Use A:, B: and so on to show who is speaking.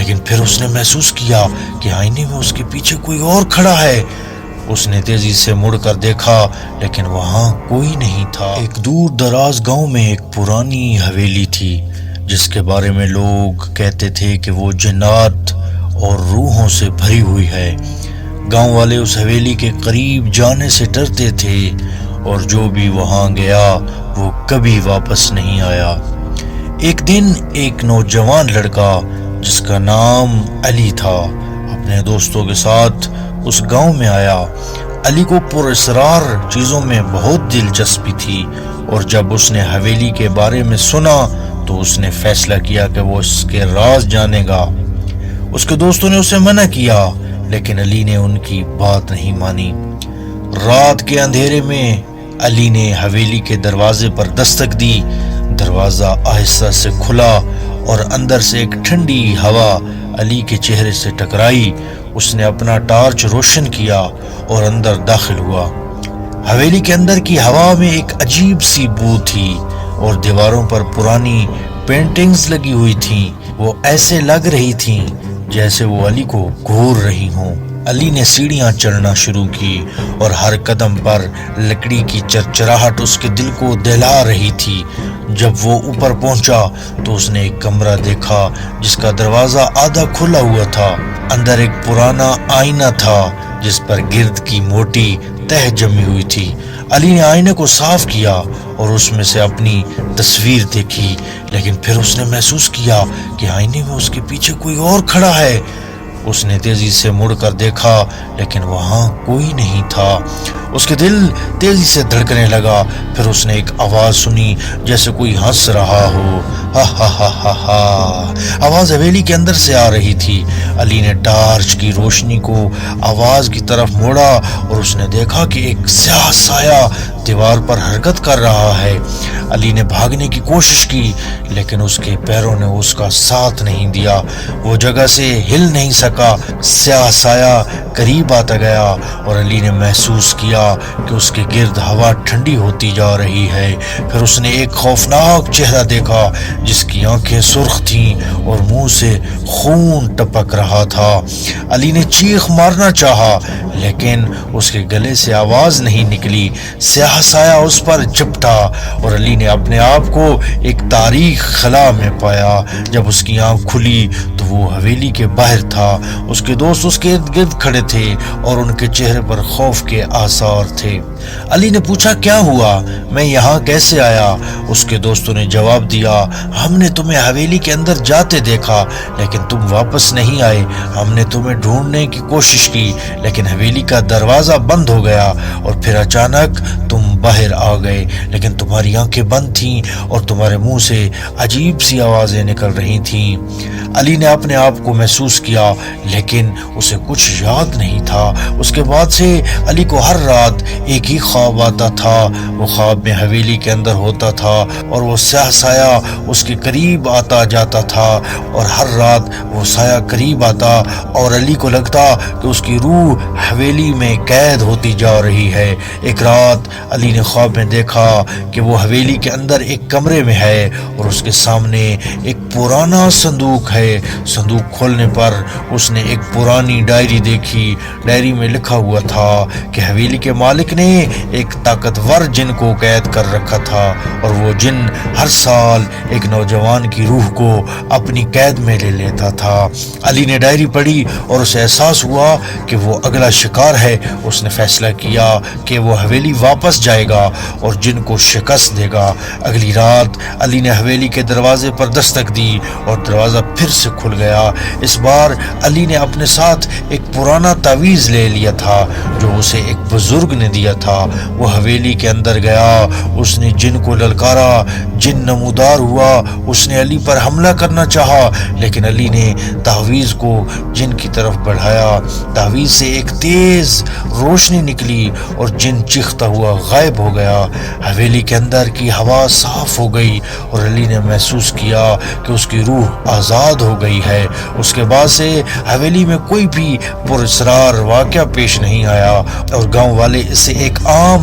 A: لیکن پھر اس نے محسوس کیا کہ آئینے میں اس کے پیچھے کوئی اور کھڑا ہے۔ اس نے تیزی سے مڑ کر دیکھا لیکن وہاں کوئی نہیں تھا۔ ایک دور دراز گاؤں میں ایک پرانی حویلی تھی جس کے بارے میں لوگ کہتے تھے کہ وہ جنات اور روحوں سے بھری ہوئی ہے۔ گاؤں والے اس حویلی کے قریب جانے سے ڈرتے تھے اور جو بھی وہاں گیا وہ کبھی واپس نہیں آیا۔ ایک دن ایک نوجوان لڑکا جس کا نام علی تھا اپنے دوستوں کے ساتھ اس گاؤں میں آیا۔ علی کو پر اسرار چیزوں میں بہت دلچسپی تھی اور جب اس نے حویلی کے بارے میں سنا تو اس نے فیصلہ کیا کہ وہ اس کے راز جانے گا۔ اس کے دوستوں نے اسے منع کیا لیکن علی نے ان کی بات نہیں مانی۔ رات کے اندھیرے میں علی نے حویلی کے دروازے پر دستک دی۔ دروازہ آہستہ سے کھلا اور اندر سے ایک ٹھنڈی ہوا علی کے چہرے سے ٹکرائی۔ اس نے اپنا ٹارچ روشن کیا اور اندر داخل ہوا۔ حویلی کے اندر کی ہوا میں ایک عجیب سی بو تھی اور دیواروں پر پرانی پینٹنگز لگی ہوئی تھیں۔ وہ ایسے لگ رہی تھیں جیسے وہ علی کو گھور رہی ہوں۔ علی نے سیڑھیاں چڑھنا شروع کی اور ہر قدم پر لکڑی کی چرچراہٹ اس کے دل کو دہلا رہی تھی۔ جب وہ اوپر پہنچا تو اس نے ایک کمرہ دیکھا جس کا دروازہ آدھا کھلا ہوا تھا۔ اندر ایک پرانا آئینہ تھا جس پر گرد کی موٹی تہ جمی ہوئی تھی۔ علی نے آئینے کو صاف کیا اور اس میں سے اپنی تصویر دیکھی، لیکن پھر اس نے محسوس کیا کہ آئینے میں اس کے پیچھے کوئی اور کھڑا ہے۔ اس نے تیزی سے مڑ کر دیکھا لیکن وہاں کوئی نہیں تھا۔ اس کے دل تیزی سے دھڑکنے لگا۔ پھر اس نے ایک آواز سنی جیسے کوئی ہنس رہا ہو۔ ہا ہا ہا ہا ہا۔ آواز حویلی کے اندر سے آ رہی تھی۔ علی نے ٹارچ کی روشنی کو آواز کی طرف موڑا اور اس نے دیکھا کہ ایک سیاہ سایہ دیوار پر حرکت کر رہا ہے۔ علی نے بھاگنے کی کوشش کی لیکن اس کے پیروں نے اس کا ساتھ نہیں دیا۔ وہ جگہ سے ہل نہیں سکا۔ سیاہ سایہ قریب آتا گیا اور علی نے محسوس کیا کہ اس کے گرد ہوا ٹھنڈی ہوتی جا رہی ہے۔ پھر اس نے ایک خوفناک چہرہ دیکھا جس کی آنکھیں سرخ تھیں اور منہ سے خون ٹپک رہا تھا۔ علی نے چیخ مارنا چاہا لیکن اس کے گلے سے آواز نہیں نکلی۔ سیاہ سایہ اس پر چپٹا اور علی نے اپنے آپ کو ایک تاریک خلا میں پایا۔ جب اس کی آنکھ کھلی تو وہ حویلی کے باہر تھا۔ اس کے دوست اس کے ارد گرد کھڑے تھے اور ان کے چہرے پر خوف کے آثار تھے۔ علی نے پوچھا کیا ہوا؟ میں یہاں کیسے آیا؟ اس کے دوستوں نے جواب دیا ہم نے تمہیں حویلی کے اندر جاتے دیکھا لیکن تم واپس نہیں آئے۔ ہم نے تمہیں ڈھونڈنے کی کوشش کی لیکن حویلی کا دروازہ بند ہو گیا اور پھر اچانک تم باہر آ گئے، لیکن تمہاری آنکھیں بند تھیں اور تمہارے منہ سے عجیب سی آوازیں نکل رہی تھیں۔ علی نے اپنے آپ کو محسوس کیا لیکن اسے کچھ یاد نہیں تھا۔ اس کے بعد سے علی کو ہر رات ایک ہی خواب آتا تھا۔ وہ خواب میں حویلی کے اندر ہوتا تھا اور وہ سیاہ سایہ اس کے قریب آتا جاتا تھا اور ہر رات وہ سایہ قریب آتا اور علی کو لگتا کہ اس کی روح حویلی میں قید ہوتی جا رہی ہے۔ ایک رات علی نے خواب میں دیکھا کہ وہ حویلی کے اندر ایک کمرے میں ہے اور اس کے سامنے ایک پرانا صندوق ہے۔ صندوق کھولنے پر اس نے ایک پرانی ڈائری دیکھی۔ ڈائری میں لکھا ہوا تھا کہ حویلی کے مالک نے ایک طاقتور جن کو قید کر رکھا تھا اور وہ جن ہر سال ایک نوجوان کی روح کو اپنی قید میں لے لیتا تھا۔ علی نے ڈائری پڑھی اور اسے احساس ہوا کہ وہ اگلا شکار ہے۔ اس نے فیصلہ کیا کہ وہ حویلی واپس جائے گا اور جن کو شکست دے گا۔ اگلی رات علی نے حویلی کے دروازے پر دستک دی اور دروازہ پھر سے کھل گیا۔ اس بار علی نے اپنے ساتھ ایک پرانا تعویذ لے لیا تھا جو اسے ایک بزرگ نے دیا تھا۔ وہ حویلی کے اندر گیا، اس نے جن کو للکارا، جن نمودار ہوا۔ اس نے علی پر حملہ کرنا چاہا لیکن علی نے تعویذ کو جن کی طرف بڑھایا۔ تعویذ سے ایک تیز روشنی نکلی اور جن چیختا ہوا غائب ہو گیا۔ حویلی کے اندر کی ہوا صاف ہو گئی اور علی نے محسوس کیا کہ اس کی روح آزاد ہو گئی ہے۔ اس کے بعد سے حویلی میں کوئی بھی پراسرار واقعہ پیش نہیں آیا اور گاؤں والے اسے ایک عام